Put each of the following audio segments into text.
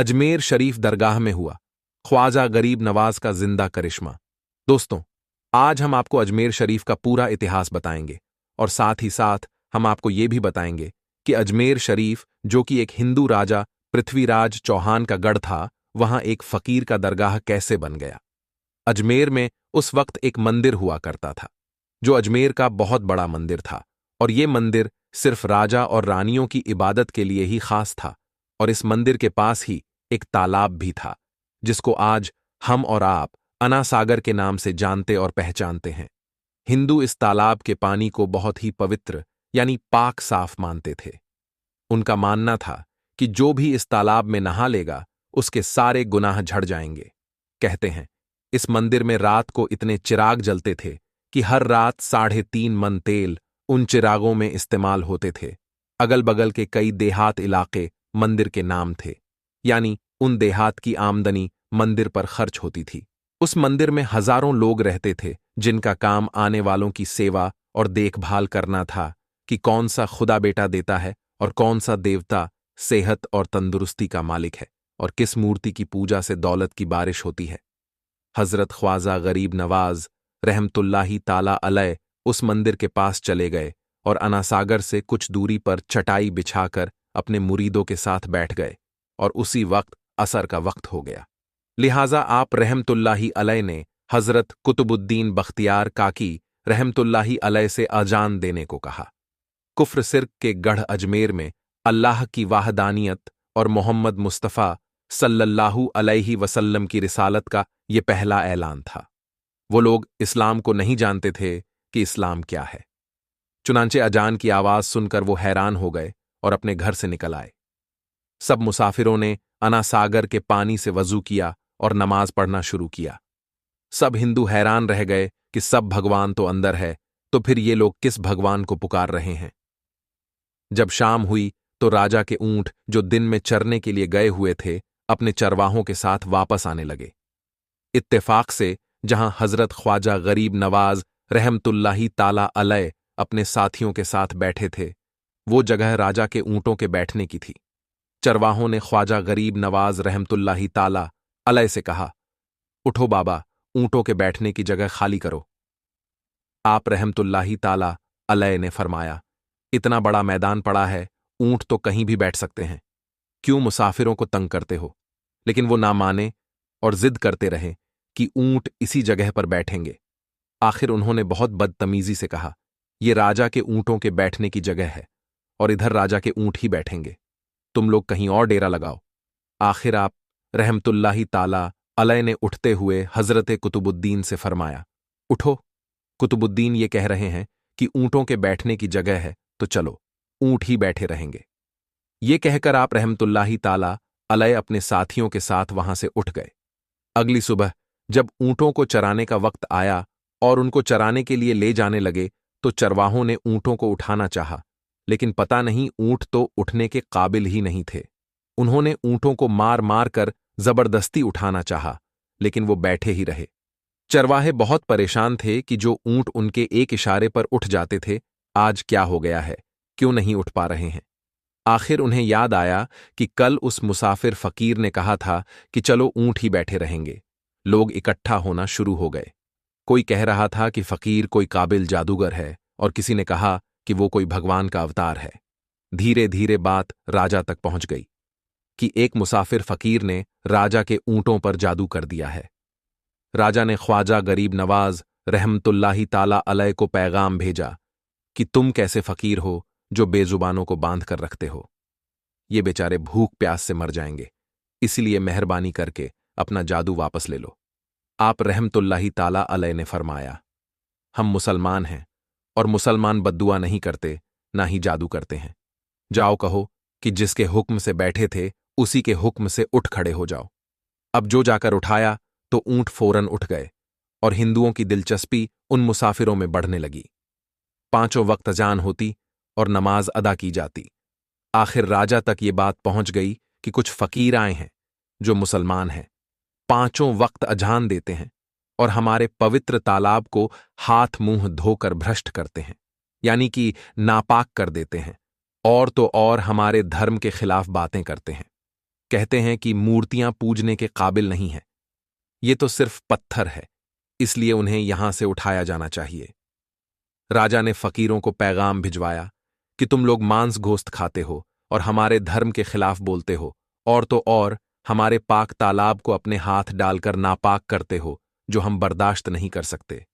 अजमेर शरीफ दरगाह में हुआ ख्वाजा गरीब नवाज का जिंदा करिश्मा। दोस्तों, आज हम आपको अजमेर शरीफ का पूरा इतिहास बताएंगे और साथ ही साथ हम आपको ये भी बताएंगे कि अजमेर शरीफ, जो कि एक हिंदू राजा पृथ्वीराज चौहान का गढ़ था, वहां एक फकीर का दरगाह कैसे बन गया। अजमेर में उस वक्त एक मंदिर हुआ करता था, जो अजमेर का बहुत बड़ा मंदिर था, और ये मंदिर सिर्फ राजा और रानियों की इबादत के लिए ही खास था। और इस मंदिर के पास ही एक तालाब भी था, जिसको आज हम और आप अना सागर के नाम से जानते और पहचानते हैं। हिंदू इस तालाब के पानी को बहुत ही पवित्र यानी पाक साफ मानते थे। उनका मानना था कि जो भी इस तालाब में नहा लेगा, उसके सारे गुनाह झड़ जाएंगे। कहते हैं, इस मंदिर में रात को इतने चिराग जलते थे कि हर रात 3.5 मन तेल उन चिरागों में इस्तेमाल होते थे। अगल बगल के कई देहात इलाके मंदिर के नाम थे, यानी उन देहात की आमदनी मंदिर पर खर्च होती थी। उस मंदिर में हजारों लोग रहते थे, जिनका काम आने वालों की सेवा और देखभाल करना था कि कौन सा खुदा बेटा देता है और कौन सा देवता सेहत और तंदुरुस्ती का मालिक है, और किस मूर्ति की पूजा से दौलत की बारिश होती है। हजरत ख्वाजा गरीब नवाज रहमतुल्लाही ताला अलैह उस मंदिर के पास चले गए और अनासागर से कुछ दूरी पर चटाई बिछाकर अपने मुरीदों के साथ बैठ गए, और उसी वक्त असर का वक्त हो गया। लिहाजा आप रहमतुल्लाही अलैह ने हजरत कुतुबुद्दीन बख्तियार काकी रहमतुल्लाही अलैह से अजान देने को कहा। कुफ्र सिर्क के गढ़ अजमेर में अल्लाह की वाहदानियत और मोहम्मद मुस्तफ़ा सल्लल्लाहु अलैहि वसल्लम की रिसालत का ये पहला ऐलान था। वो लोग इस्लाम को नहीं जानते थे कि इस्लाम क्या है। चुनांचे अजान की आवाज सुनकर वो हैरान हो गए और अपने घर से निकल आए। सब मुसाफिरों ने अना सागर के पानी से वजू किया और नमाज पढ़ना शुरू किया। सब हिंदू हैरान रह गए कि सब भगवान तो अंदर है, तो फिर ये लोग किस भगवान को पुकार रहे हैं। जब शाम हुई तो राजा के ऊंट, जो दिन में चरने के लिए गए हुए थे, अपने चरवाहों के साथ वापस आने लगे। इत्तेफाक से जहां हजरत ख्वाजा गरीब नवाज रहमतुल्लाही ताला अलैह अपने साथियों के साथ बैठे थे, वो जगह राजा के ऊंटों के बैठने की थी। चरवाहों ने ख्वाजा गरीब नवाज रहमतुल्लाही ताला अलैह से कहा, उठो बाबा, ऊंटों के बैठने की जगह खाली करो। आप रहमतुल्लाही ताला अलैह ने फरमाया, इतना बड़ा मैदान पड़ा है, ऊंट तो कहीं भी बैठ सकते हैं, क्यों मुसाफिरों को तंग करते हो। लेकिन वो ना माने और जिद करते रहे कि ऊंट इसी जगह पर बैठेंगे। आखिर उन्होंने बहुत बदतमीजी से कहा, ये राजा के ऊंटों के बैठने की जगह है और इधर राजा के ऊंट ही बैठेंगे, तुम लोग कहीं और डेरा लगाओ। आखिर आप रहमतुल्लाही ताला अलैह ने उठते हुए हजरत कुतुबुद्दीन से फरमाया, उठो, कुतुबुद्दीन ये कह रहे हैं कि ऊंटों के बैठने की जगह है, तो चलो, ऊंट ही बैठे रहेंगे। ये कहकर आप रहमतुल्लाही ताला अलैह अपने साथियों के साथ वहां से उठ गए। अगली सुबह जब ऊंटों को चराने का वक्त आया और उनको चराने के लिए ले जाने लगे, तो चरवाहों ने ऊंटों को उठाना चाहा, लेकिन पता नहीं ऊंट तो उठने के काबिल ही नहीं थे। उन्होंने ऊंटों को मार मार कर जबरदस्ती उठाना चाहा, लेकिन वो बैठे ही रहे। चरवाहे बहुत परेशान थे कि जो ऊंट उनके एक इशारे पर उठ जाते थे, आज क्या हो गया है, क्यों नहीं उठ पा रहे हैं। आखिर उन्हें याद आया कि कल उस मुसाफिर फकीर ने कहा था कि चलो ऊंट ही बैठे रहेंगे। लोग इकट्ठा होना शुरू हो गए। कोई कह रहा था कि फकीर कोई काबिल जादूगर है, और किसी ने कहा कि वो कोई भगवान का अवतार है। धीरे धीरे बात राजा तक पहुंच गई कि एक मुसाफिर फकीर ने राजा के ऊंटों पर जादू कर दिया है। राजा ने ख्वाजा गरीब नवाज रहमतुल्लाही ताला अलैह को पैगाम भेजा कि तुम कैसे फकीर हो जो बेजुबानों को बांध कर रखते हो। ये बेचारे भूख प्यास से मर जाएंगे, इसलिए मेहरबानी करके अपना जादू वापस ले लो। आप रहमतुल्लाही ताला अलैह ने फरमाया, हम मुसलमान हैं और मुसलमान बद्दुआ नहीं करते, ना ही जादू करते हैं। जाओ कहो कि जिसके हुक्म से बैठे थे उसी के हुक्म से उठ खड़े हो जाओ। अब जो जाकर उठाया तो ऊंट फौरन उठ गए और हिंदुओं की दिलचस्पी उन मुसाफिरों में बढ़ने लगी। पांचों वक्त अजान होती और नमाज अदा की जाती। आखिर राजा तक ये बात पहुंच गई कि कुछ फकीर आए हैं जो मुसलमान हैं, पांचों वक्त अजान देते हैं और हमारे पवित्र तालाब को हाथ मुंह धोकर भ्रष्ट करते हैं, यानी कि नापाक कर देते हैं, और तो और हमारे धर्म के खिलाफ बातें करते हैं। कहते हैं कि मूर्तियां पूजने के काबिल नहीं हैं। ये तो सिर्फ पत्थर है, इसलिए उन्हें यहां से उठाया जाना चाहिए। राजा ने फकीरों को पैगाम भिजवाया कि तुम लोग मांस गोश्त खाते हो और हमारे धर्म के खिलाफ बोलते हो, और तो और हमारे पाक तालाब को अपने हाथ डालकर नापाक करते हो, जो हम बर्दाश्त नहीं कर सकते।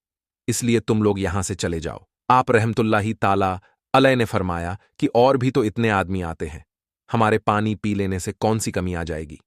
इसलिए तुम लोग यहां से चले जाओ। आप रहमतुल्लाही ताला अलैह ने फरमाया कि और भी तो इतने आदमी आते हैं, हमारे पानी पी लेने से कौन सी कमी आ जाएगी।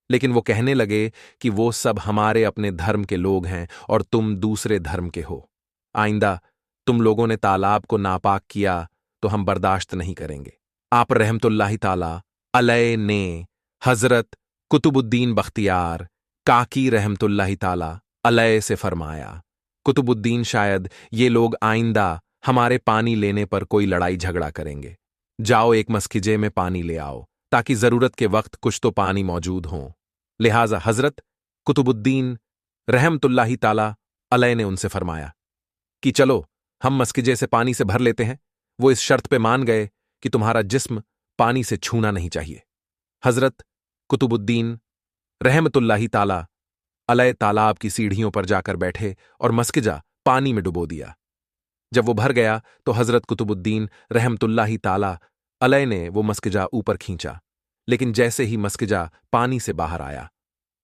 लेकिन वो कहने लगे कि वो सब हमारे अपने धर्म के लोग हैं और तुम दूसरे धर्म के हो। आइंदा तुम लोगों ने तालाब को नापाक किया तो हम बर्दाश्त नहीं करेंगे। आप रहमतुल्लाही ताला अलैह ने हजरत कुतुबुद्दीन बख्तियार काकी रहमतुल्लाही ताला अलैह से फरमाया, कुतुबुद्दीन शायद ये लोग आइंदा हमारे पानी लेने पर कोई लड़ाई झगड़ा करेंगे। जाओ एक मस्किजे में पानी ले आओ ताकि जरूरत के वक्त कुछ तो पानी मौजूद हो। लिहाजा हजरत कुतुबुद्दीन रहमतुल्लाही ताला अलैह ने उनसे फरमाया कि चलो हम मस्किजे से पानी से भर लेते हैं। वो इस शर्त पे मान गए कि तुम्हारा जिस्म पानी से छूना नहीं चाहिए। हजरत कुतुबुद्दीन रहमतुल्लाही ताला अलैह तालाब की सीढ़ियों पर जाकर बैठे और मस्किजा पानी में डुबो दिया। जब वो भर गया तो हजरत कुतुबुद्दीन रहमतुल्लाही ताला अलैह ने वो मस्किजा ऊपर खींचा, लेकिन जैसे ही मस्किजा पानी से बाहर आया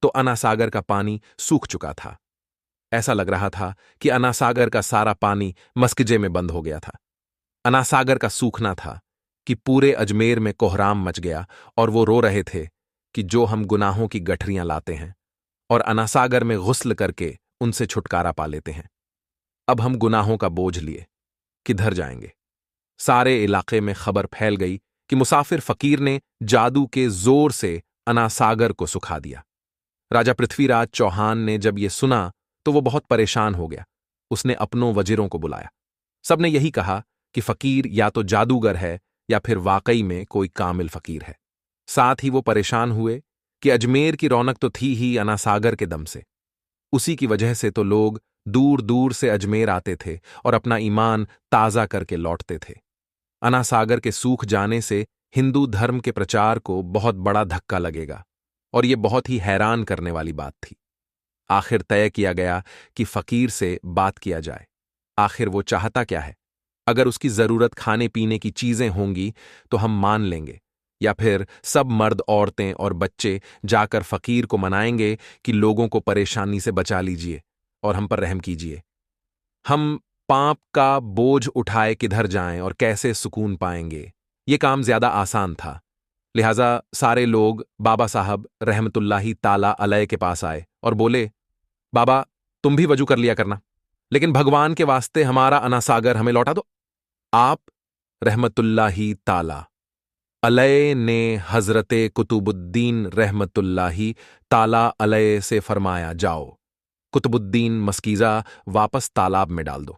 तो अनासागर का पानी सूख चुका था। ऐसा लग रहा था कि अनासागर का सारा पानी मस्किजे में बंद हो गया था। अनासागर का सूखना था कि पूरे अजमेर में कोहराम मच गया और वो रो रहे थे कि जो हम गुनाहों की गठरियां लाते हैं और अनासागर में गुस्ल करके उनसे छुटकारा पा लेते हैं, अब हम गुनाहों का बोझ लिए किधर जाएंगे। सारे इलाके में खबर फैल गई कि मुसाफिर फकीर ने जादू के जोर से अनासागर को सुखा दिया। राजा पृथ्वीराज चौहान ने जब ये सुना तो वो बहुत परेशान हो गया। उसने अपनों वजीरों को बुलाया। सबने यही कहा कि फकीर या तो जादूगर है या फिर वाकई में कोई कामिल फकीर है। साथ ही वो परेशान हुए कि अजमेर की रौनक तो थी ही अनासागर के दम से, उसी की वजह से तो लोग दूर दूर से अजमेर आते थे और अपना ईमान ताज़ा करके लौटते थे। अनासागर के सूख जाने से हिंदू धर्म के प्रचार को बहुत बड़ा धक्का लगेगा और ये बहुत ही हैरान करने वाली बात थी। आखिर तय किया गया कि फकीर से बात किया जाए। आखिर वो चाहता क्या है? अगर उसकी जरूरत खाने पीने की चीजें होंगी तो हम मान लेंगे, या फिर सब मर्द औरतें और बच्चे जाकर फकीर को मनाएंगे कि लोगों को परेशानी से बचा लीजिए और हम पर रहम कीजिए। हम पाप का बोझ उठाए किधर जाएं और कैसे सुकून पाएंगे, ये काम ज्यादा आसान था। लिहाजा सारे लोग बाबा साहब रहमतुल्लाही ताला अलैह के पास आए और बोले, बाबा तुम भी वजू कर लिया करना, लेकिन भगवान के वास्ते हमारा अनासागर हमें लौटा दो। आप रहमतुल्लाही ताला अलैह ने हजरते कुतुबुद्दीन रहमतुल्लाही ताला अलैह से फरमाया, जाओ कुतुबुद्दीन मस्कीजा वापस तालाब में डाल दो।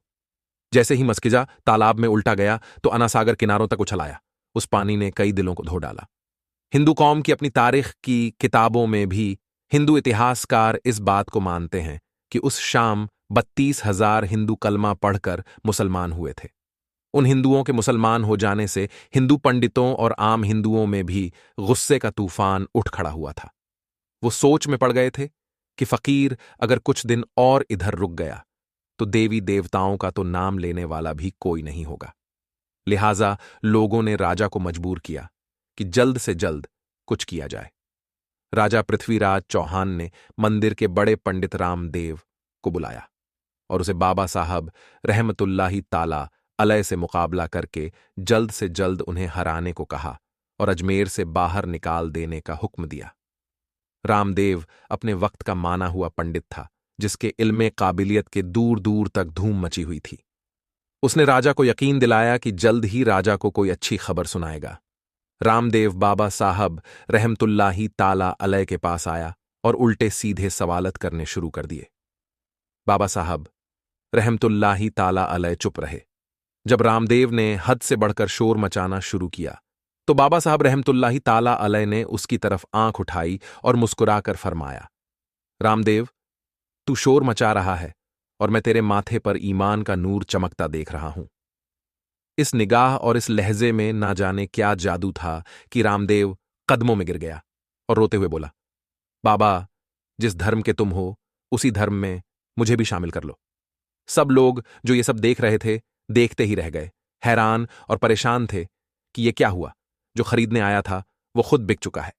जैसे ही मस्किजा तालाब में उल्टा गया तो अनासागर किनारों तक उछल आया। उस पानी ने कई दिलों को धो डाला। हिंदू कौम की अपनी तारीख की किताबों में भी हिंदू इतिहासकार इस बात को मानते हैं कि उस शाम 32,000 हिंदू कलमा पढ़कर मुसलमान हुए थे। उन हिंदुओं के मुसलमान हो जाने से हिंदू पंडितों और आम हिंदुओं में भी गुस्से का तूफान उठ खड़ा हुआ था। वो सोच में पड़ गए थे कि फकीर अगर कुछ दिन और इधर रुक गया तो देवी देवताओं का तो नाम लेने वाला भी कोई नहीं होगा। लिहाजा लोगों ने राजा को मजबूर किया कि जल्द से जल्द कुछ किया जाए। राजा पृथ्वीराज चौहान ने मंदिर के बड़े पंडित रामदेव को बुलाया और उसे बाबा साहब रहमतुल्लाही ताला अलैह से मुकाबला करके जल्द से जल्द उन्हें हराने को कहा और अजमेर से बाहर निकाल देने का हुक्म दिया। रामदेव अपने वक्त का माना हुआ पंडित था, जिसके इल्मे काबिलियत के दूर दूर तक धूम मची हुई थी। उसने राजा को यकीन दिलाया कि जल्द ही राजा को कोई अच्छी खबर सुनाएगा। रामदेव बाबा साहब रहमतुल्लाही ताला अलैह के पास आया और उल्टे सीधे सवालत करने शुरू कर दिए। बाबा साहब रहमतुल्लाही ताला अलैह चुप रहे। जब रामदेव ने हद से बढ़कर शोर मचाना शुरू किया तो बाबा साहब रहमतुल्लाही ताला अलैह ने उसकी तरफ आंख उठाई और मुस्कुराकर फरमाया, रामदेव, तू शोर मचा रहा है और मैं तेरे माथे पर ईमान का नूर चमकता देख रहा हूं। इस निगाह और इस लहजे में ना जाने क्या जादू था कि रामदेव कदमों में गिर गया और रोते हुए बोला, बाबा, जिस धर्म के तुम हो उसी धर्म में मुझे भी शामिल कर लो। सब लोग जो ये सब देख रहे थे देखते ही रह गए, हैरान और परेशान थे कि ये क्या हुआ। जो खरीदने आया था वो खुद बिक चुका है,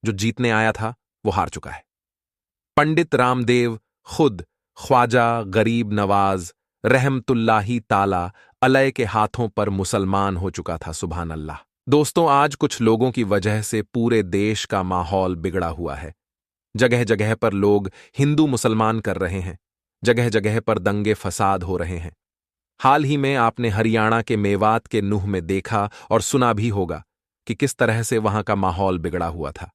जो जीतने आया था वो हार चुका है। पंडित रामदेव खुद ख्वाजा गरीब नवाज रहमतुल्लाही ताला अलय के हाथों पर मुसलमान हो चुका था। सुभान अल्लाह। दोस्तों, आज कुछ लोगों की वजह से पूरे देश का माहौल बिगड़ा हुआ है। जगह जगह पर लोग हिंदू मुसलमान कर रहे हैं, जगह जगह पर दंगे फसाद हो रहे हैं। हाल ही में आपने हरियाणा के मेवात के नूह में देखा और सुना भी होगा कि किस तरह से वहां का माहौल बिगड़ा हुआ था।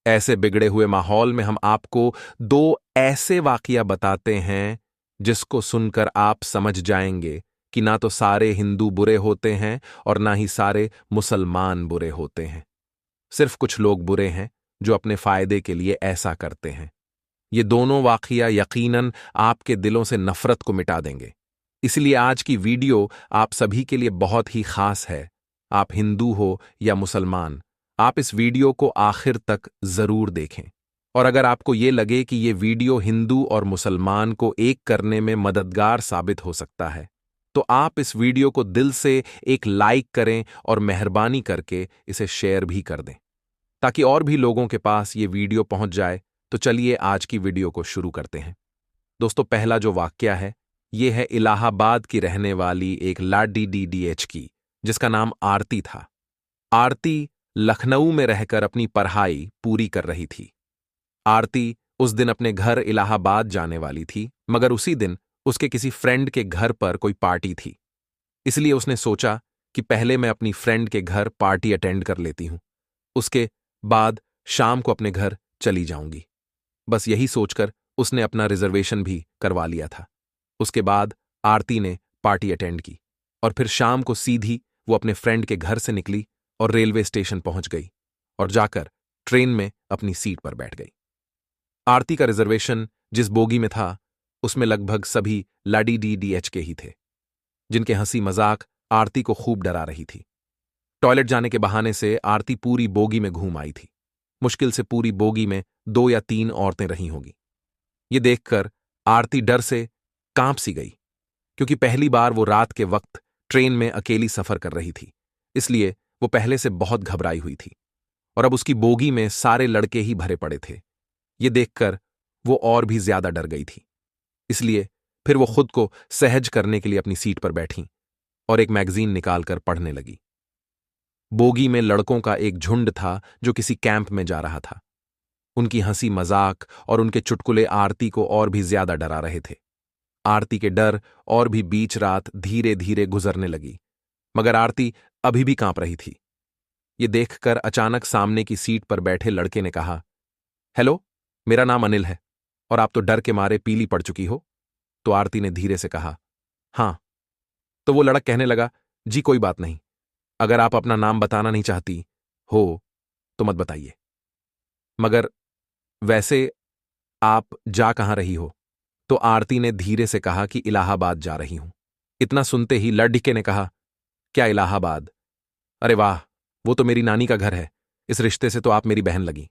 ऐसे बिगड़े हुए माहौल में हम आपको दो ऐसे वाकया बताते हैं जिसको सुनकर आप समझ जाएंगे कि ना तो सारे हिंदू बुरे होते हैं और ना ही सारे मुसलमान बुरे होते हैं। सिर्फ कुछ लोग बुरे हैं जो अपने फायदे के लिए ऐसा करते हैं। ये दोनों वाकया यकीनन आपके दिलों से नफरत को मिटा देंगे। इसलिए आज की वीडियो आप सभी के लिए बहुत ही खास है। आप हिंदू हो या मुसलमान, आप इस वीडियो को आखिर तक जरूर देखें। और अगर आपको ये लगे कि ये वीडियो हिंदू और मुसलमान को एक करने में मददगार साबित हो सकता है, तो आप इस वीडियो को दिल से एक लाइक करें और मेहरबानी करके इसे शेयर भी कर दें, ताकि और भी लोगों के पास ये वीडियो पहुंच जाए। तो चलिए आज की वीडियो को शुरू करते हैं। दोस्तों, पहला जो वाकया है ये है इलाहाबाद की रहने वाली एक लाडी डीडीएच की, जिसका नाम आरती था। आरती लखनऊ में रहकर अपनी पढ़ाई पूरी कर रही थी। आरती उस दिन अपने घर इलाहाबाद जाने वाली थी, मगर उसी दिन उसके किसी फ्रेंड के घर पर कोई पार्टी थी। इसलिए उसने सोचा कि पहले मैं अपनी फ्रेंड के घर पार्टी अटेंड कर लेती हूं, उसके बाद शाम को अपने घर चली जाऊंगी। बस यही सोचकर उसने अपना रिजर्वेशन भी करवा लिया था। उसके बाद आरती ने पार्टी अटेंड की और फिर शाम को सीधी वो अपने फ्रेंड के घर से निकली और रेलवे स्टेशन पहुंच गई और जाकर ट्रेन में अपनी सीट पर बैठ गई। आरती का रिजर्वेशन जिस बोगी में था उसमें लगभग सभी लाडी डीडीएच के ही थे, जिनके हंसी मजाक आरती को खूब डरा रही थी। टॉयलेट जाने के बहाने से आरती पूरी बोगी में घूम आई थी। मुश्किल से पूरी बोगी में 2 या 3 औरतें रही होंगी। ये देखकर आरती डर से कांप सी गई, क्योंकि पहली बार वो रात के वक्त ट्रेन में अकेली सफर कर रही थी। इसलिए वो पहले से बहुत घबराई हुई थी और अब उसकी बोगी में सारे लड़के ही भरे पड़े थे। ये देखकर वो और भी ज्यादा डर गई थी। इसलिए फिर वो खुद को सहज करने के लिए अपनी सीट पर बैठी और एक मैगजीन निकालकर पढ़ने लगी। बोगी में लड़कों का एक झुंड था जो किसी कैंप में जा रहा था। उनकी हंसी मजाक और उनके चुटकुले आरती को और भी ज्यादा डरा रहे थे। आरती के डर और भी बीच रात धीरे धीरे गुजरने लगी, मगर आरती अभी भी कांप रही थी। ये देखकर अचानक सामने की सीट पर बैठे लड़के ने कहा, हेलो, मेरा नाम अनिल है और आप तो डर के मारे पीली पड़ चुकी हो। तो आरती ने धीरे से कहा, हां। तो वो लड़क कहने लगा, जी कोई बात नहीं, अगर आप अपना नाम बताना नहीं चाहती हो तो मत बताइए, मगर वैसे आप जा कहां रही हो? तो आरती ने धीरे से कहा कि इलाहाबाद जा रही हूं। इतना सुनते ही लड़के ने कहा, क्या इलाहाबाद? अरे वाह, वो तो मेरी नानी का घर है, इस रिश्ते से तो आप मेरी बहन लगी।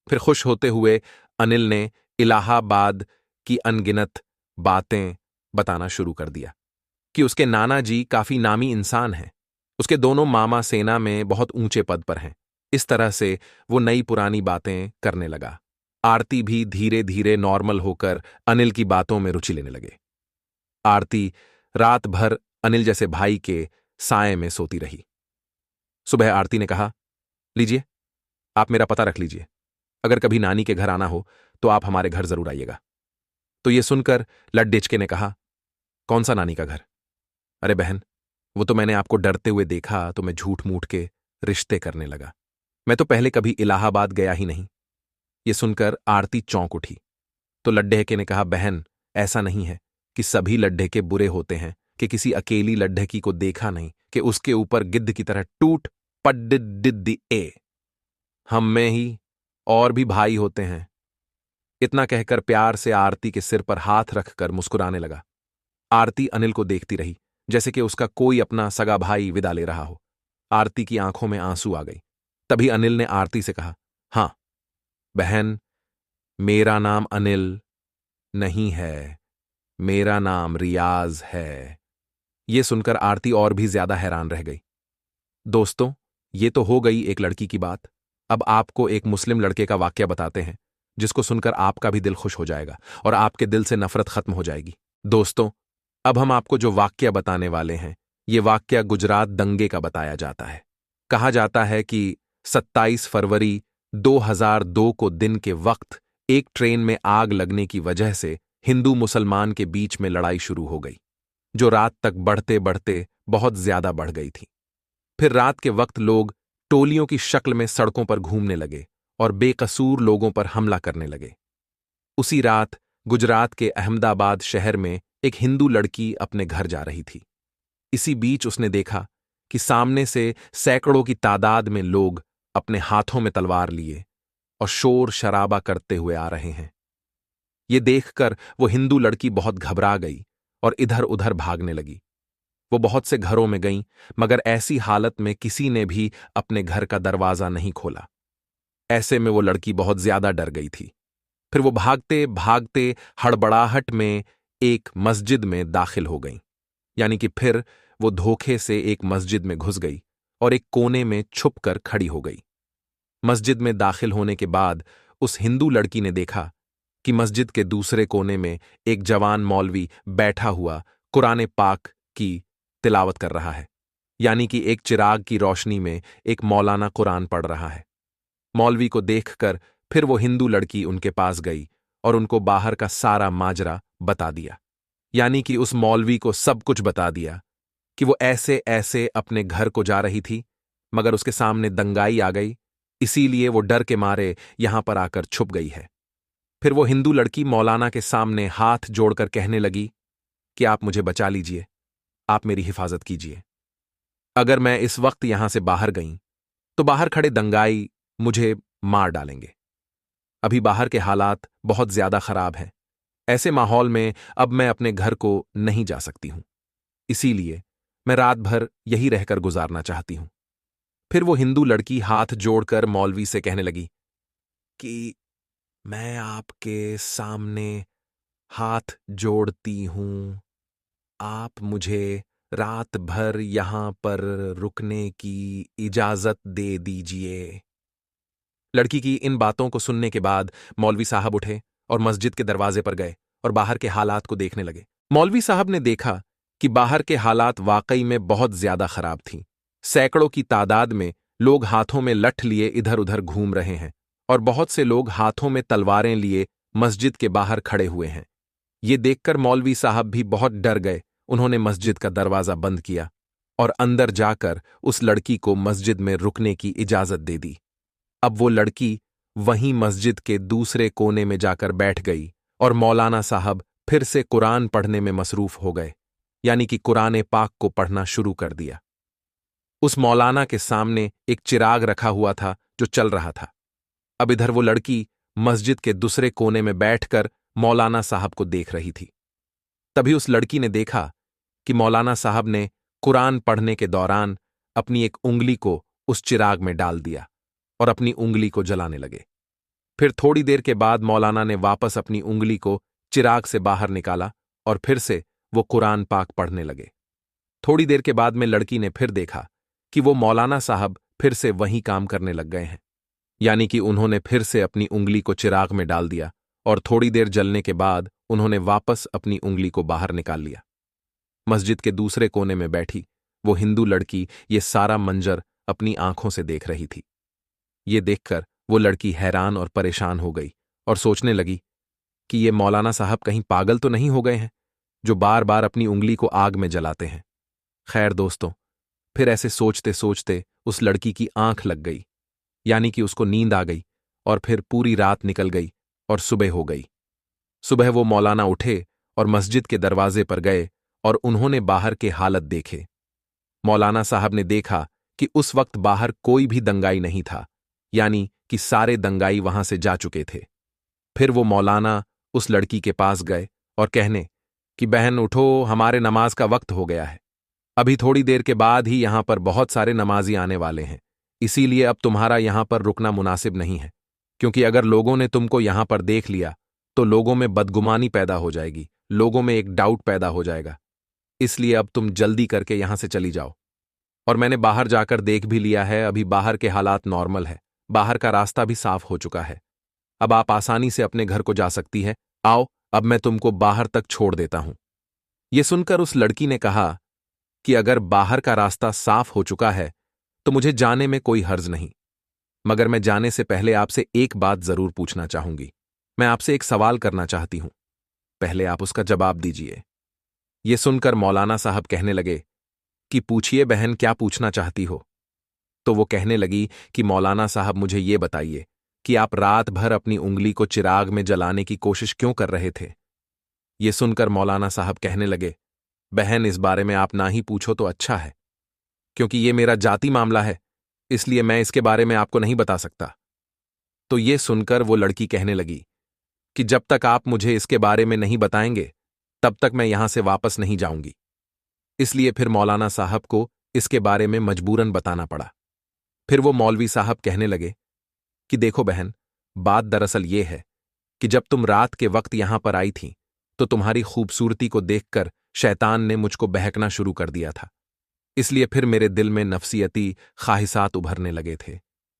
फिर खुश होते हुए अनिल ने इलाहाबाद की अनगिनत बातें बताना शुरू कर दिया कि उसके नाना जी काफी नामी इंसान हैं, उसके दोनों मामा सेना में बहुत ऊंचे पद पर हैं। इस तरह से वो नई पुरानी बातें करने लगा। आरती भी धीरे धीरे नॉर्मल होकर अनिल की बातों में रुचि लेने लगे। आरती रात भर अनिल जैसे भाई के साए में सोती रही। सुबह आरती ने कहा, लीजिए, आप मेरा पता रख लीजिए, अगर कभी नानी के घर आना हो तो आप हमारे घर जरूर आइएगा। तो ये सुनकर लड्डेचके ने कहा, कौन सा नानी का घर? अरे बहन, वो तो मैंने आपको डरते हुए देखा तो मैं झूठ मूठ के रिश्ते करने लगा। मैं तो पहले कभी इलाहाबाद गया ही नहीं। ये सुनकर आरती चौंक उठी। तो लड्ढेके ने कहा, बहन, ऐसा नहीं है कि सभी लड्ढेके बुरे होते हैं कि किसी अकेली लड्ढकी को देखा नहीं कि उसके ऊपर गिद्ध की तरह टूट पड्डिद्दि ए। हम में ही और भी भाई होते हैं। इतना कहकर प्यार से आरती के सिर पर हाथ रखकर मुस्कुराने लगा। आरती अनिल को देखती रही जैसे कि उसका कोई अपना सगा भाई विदा ले रहा हो। आरती की आंखों में आंसू आ गई। तभी अनिल ने आरती से कहा, हां, बहन, मेरा नाम अनिल नहीं है, मेरा नाम रियाज है। ये सुनकर आरती और भी ज्यादा हैरान रह गई। दोस्तों, ये तो हो गई एक लड़की की बात। अब आपको एक मुस्लिम लड़के का वाक्य बताते हैं, जिसको सुनकर आपका भी दिल खुश हो जाएगा और आपके दिल से नफरत खत्म हो जाएगी। दोस्तों, अब हम आपको जो वाक्य बताने वाले हैं, ये वाक्य गुजरात दंगे का बताया जाता है। कहा जाता है कि 27 फरवरी 2002 को दिन के वक्त एक ट्रेन में आग लगने की वजह से हिंदू मुसलमान के बीच में लड़ाई शुरू हो गई, जो रात तक बढ़ते बढ़ते बहुत ज्यादा बढ़ गई थी। फिर रात के वक्त लोग टोलियों की शक्ल में सड़कों पर घूमने लगे और बेकसूर लोगों पर हमला करने लगे। उसी रात गुजरात के अहमदाबाद शहर में एक हिंदू लड़की अपने घर जा रही थी। इसी बीच उसने देखा कि सामने से सैकड़ों की तादाद में लोग अपने हाथों में तलवार लिए और शोर शराबा करते हुए आ रहे हैं। ये देखकर वो हिंदू लड़की बहुत घबरा गई और इधर उधर भागने लगी। वो बहुत से घरों में गईं, मगर ऐसी हालत में किसी ने भी अपने घर का दरवाजा नहीं खोला। ऐसे में वो लड़की बहुत ज्यादा डर गई थी। फिर वो भागते भागते हड़बड़ाहट में एक मस्जिद में दाखिल हो गई। यानी कि फिर वो धोखे से एक मस्जिद में घुस गई और एक कोने में छुपकर खड़ी हो गई। मस्जिद में दाखिल होने के बाद उस हिंदू लड़की ने देखा कि मस्जिद के दूसरे कोने में एक जवान मौलवी बैठा हुआ कुरान पाक की तिलावत कर रहा है। यानी कि एक चिराग की रोशनी में एक मौलाना कुरान पढ़ रहा है। मौलवी को देखकर फिर वो हिंदू लड़की उनके पास गई और उनको बाहर का सारा माजरा बता दिया। यानी कि उस मौलवी को सब कुछ बता दिया कि वो ऐसे ऐसे अपने घर को जा रही थी, मगर उसके सामने दंगाई आ गई, इसीलिए वो डर के मारे यहां पर आकर छुप गई है। फिर वो हिंदू लड़की मौलाना के सामने हाथ जोड़कर कहने लगी कि आप मुझे बचा लीजिए, आप मेरी हिफाजत कीजिए। अगर मैं इस वक्त यहां से बाहर गई तो बाहर खड़े दंगाई मुझे मार डालेंगे। अभी बाहर के हालात बहुत ज्यादा खराब हैं। ऐसे माहौल में अब मैं अपने घर को नहीं जा सकती हूं, इसीलिए मैं रात भर यही रहकर गुजारना चाहती हूं। फिर वो हिंदू लड़की हाथ जोड़कर मौलवी से कहने लगी कि मैं आपके सामने हाथ जोड़ती हूं, आप मुझे रात भर यहां पर रुकने की इजाजत दे दीजिए। लड़की की इन बातों को सुनने के बाद मौलवी साहब उठे और मस्जिद के दरवाजे पर गए और बाहर के हालात को देखने लगे। मौलवी साहब ने देखा कि बाहर के हालात वाकई में बहुत ज्यादा खराब थीं। सैकड़ों की तादाद में लोग हाथों में लठ लिए इधर उधर घूम रहे हैं और बहुत से लोग हाथों में तलवारें लिए मस्जिद के बाहर खड़े हुए हैं। ये देखकर मौलवी साहब भी बहुत डर गए। उन्होंने मस्जिद का दरवाजा बंद किया और अंदर जाकर उस लड़की को मस्जिद में रुकने की इजाजत दे दी। अब वो लड़की वहीं मस्जिद के दूसरे कोने में जाकर बैठ गई और मौलाना साहब फिर से कुरान पढ़ने में मसरूफ हो गए। यानी कि कुरान पाक को पढ़ना शुरू कर दिया। उस मौलाना के सामने एक चिराग रखा हुआ था जो चल रहा था। अब इधर वो लड़की मस्जिद के दूसरे कोने में बैठकर मौलाना साहब को देख रही थी। तभी उस लड़की ने देखा कि मौलाना साहब ने कुरान पढ़ने के दौरान अपनी एक उंगली को उस चिराग में डाल दिया और अपनी उंगली को जलाने लगे। फिर थोड़ी देर के बाद मौलाना ने वापस अपनी उंगली को चिराग से बाहर निकाला और फिर से वो कुरान पाक पढ़ने लगे। थोड़ी देर के बाद में लड़की ने फिर देखा कि वो मौलाना साहब फिर से वही काम करने लग गए हैं। यानी कि उन्होंने फिर से अपनी उंगली को चिराग में डाल दिया और थोड़ी देर जलने के बाद उन्होंने वापस अपनी उंगली को बाहर निकाल लिया। मस्जिद के दूसरे कोने में बैठी वो हिंदू लड़की ये सारा मंजर अपनी आंखों से देख रही थी। ये देखकर वो लड़की हैरान और परेशान हो गई और सोचने लगी कि ये मौलाना साहब कहीं पागल तो नहीं हो गए हैं, जो बार बार अपनी उंगली को आग में जलाते हैं। खैर दोस्तों, फिर ऐसे सोचते सोचते उस लड़की की आंख लग गई, यानी कि उसको नींद आ गई और फिर पूरी रात निकल गई और सुबह हो गई। सुबह वो मौलाना उठे और मस्जिद के दरवाजे पर गए और उन्होंने बाहर के हालत देखे। मौलाना साहब ने देखा कि उस वक्त बाहर कोई भी दंगाई नहीं था, यानी कि सारे दंगाई वहां से जा चुके थे। फिर वो मौलाना उस लड़की के पास गए और कहने कि बहन उठो, हमारे नमाज का वक्त हो गया है। अभी थोड़ी देर के बाद ही यहां पर बहुत सारे नमाजी आने वाले हैं, इसीलिए अब तुम्हारा यहां पर रुकना मुनासिब नहीं है। क्योंकि अगर लोगों ने तुमको यहां पर देख लिया तो लोगों में बदगुमानी पैदा हो जाएगी, लोगों में एक डाउट पैदा हो जाएगा। इसलिए अब तुम जल्दी करके यहां से चली जाओ। और मैंने बाहर जाकर देख भी लिया है, अभी बाहर के हालात नॉर्मल है, बाहर का रास्ता भी साफ हो चुका है। अब आप आसानी से अपने घर को जा सकती है। आओ, अब मैं तुमको बाहर तक छोड़ देता हूं। यह सुनकर उस लड़की ने कहा कि अगर बाहर का रास्ता साफ हो चुका है तो मुझे जाने में कोई हर्ज नहीं, मगर मैं जाने से पहले आपसे एक बात जरूर पूछना चाहूंगी। मैं आपसे एक सवाल करना चाहती हूं, पहले आप उसका जवाब दीजिए। यह सुनकर मौलाना साहब कहने लगे कि पूछिए बहन, क्या पूछना चाहती हो? तो वो कहने लगी कि मौलाना साहब, मुझे ये बताइए कि आप रात भर अपनी उंगली को चिराग में जलाने की कोशिश क्यों कर रहे थे? ये सुनकर मौलाना साहब कहने लगे, बहन, इस बारे में आप ना ही पूछो तो अच्छा है, क्योंकि ये मेरा जाति मामला है, इसलिए मैं इसके बारे में आपको नहीं बता सकता। तो ये सुनकर वो लड़की कहने लगी कि जब तक आप मुझे इसके बारे में नहीं बताएंगे तब तक मैं यहां से वापस नहीं जाऊंगी। इसलिए फिर मौलाना साहब को इसके बारे में मजबूरन बताना पड़ा। फिर वो मौलवी साहब कहने लगे कि देखो बहन, बात दरअसल ये है कि जब तुम रात के वक्त यहां पर आई थी तो तुम्हारी खूबसूरती को देखकर शैतान ने मुझको बहकना शुरू कर दिया था। इसलिए फिर मेरे दिल में नफसियती ख्वाहिशात उभरने लगे थे,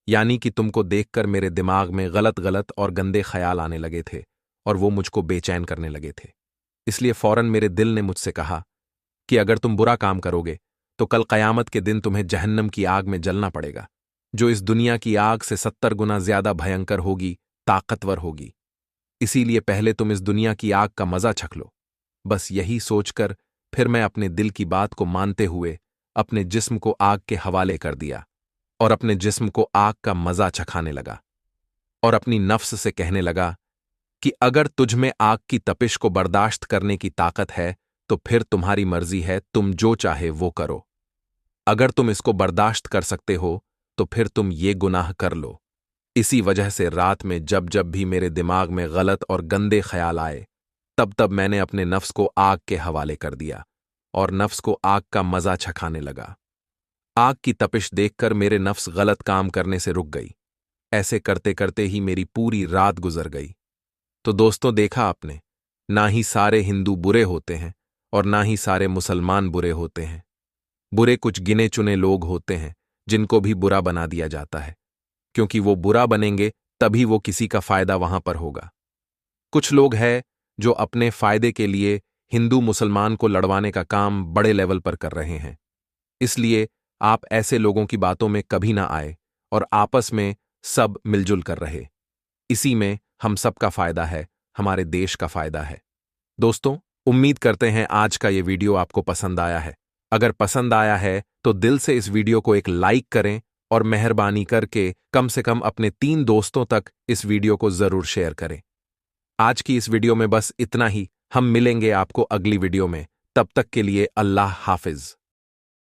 यानी कि तुमको देखकर मेरे दिमाग में गलत गलत और गंदे ख्याल आने लगे थे और वो मुझको बेचैन करने लगे थे। इसलिए फौरन मेरे दिल ने मुझसे कहा कि अगर तुम बुरा काम करोगे तो कल कयामत के दिन तुम्हें जहन्नम की आग में जलना पड़ेगा, जो इस दुनिया की आग से 70 गुना ज्यादा भयंकर होगी, ताकतवर होगी। इसीलिए पहले तुम इस दुनिया की आग का मजा चख लो। बस यही सोचकर फिर मैं अपने दिल की बात को मानते हुए अपने जिस्म को आग के हवाले कर दिया और अपने जिस्म को आग का मजा चखाने लगा और अपनी नफ्स से कहने लगा कि अगर तुझ में आग की तपिश को बर्दाश्त करने की ताकत है तो फिर तुम्हारी मर्जी है, तुम जो चाहे वो करो। अगर तुम इसको बर्दाश्त कर सकते हो तो फिर तुम ये गुनाह कर लो। इसी वजह से रात में जब जब भी मेरे दिमाग में गलत और गंदे ख्याल आए तब तब मैंने अपने नफ्स को आग के हवाले कर दिया और नफ्स को आग का मजा चखाने लगा। आग की तपिश देखकर मेरे नफ्स गलत काम करने से रुक गई। ऐसे करते करते ही मेरी पूरी रात गुजर गई। तो दोस्तों, देखा आपने, ना ही सारे हिंदू बुरे होते हैं और ना ही सारे मुसलमान बुरे होते हैं। बुरे कुछ गिने चुने लोग होते हैं जिनको भी बुरा बना दिया जाता है, क्योंकि वो बुरा बनेंगे तभी वो किसी का फायदा वहां पर होगा। कुछ लोग हैं जो अपने फायदे के लिए हिंदू मुसलमान को लड़वाने का काम बड़े लेवल पर कर रहे हैं। इसलिए आप ऐसे लोगों की बातों में कभी ना आए और आपस में सब मिलजुल कर रहे। इसी में हम सबका फायदा है, हमारे देश का फायदा है। दोस्तों, उम्मीद करते हैं आज का ये वीडियो आपको पसंद आया है। अगर पसंद आया है तो दिल से इस वीडियो को एक लाइक करें और मेहरबानी करके कम से कम अपने 3 दोस्तों तक इस वीडियो को जरूर शेयर करें। आज की इस वीडियो में बस इतना ही। हम मिलेंगे आपको अगली वीडियो में। तब तक के लिए अल्लाह हाफिज।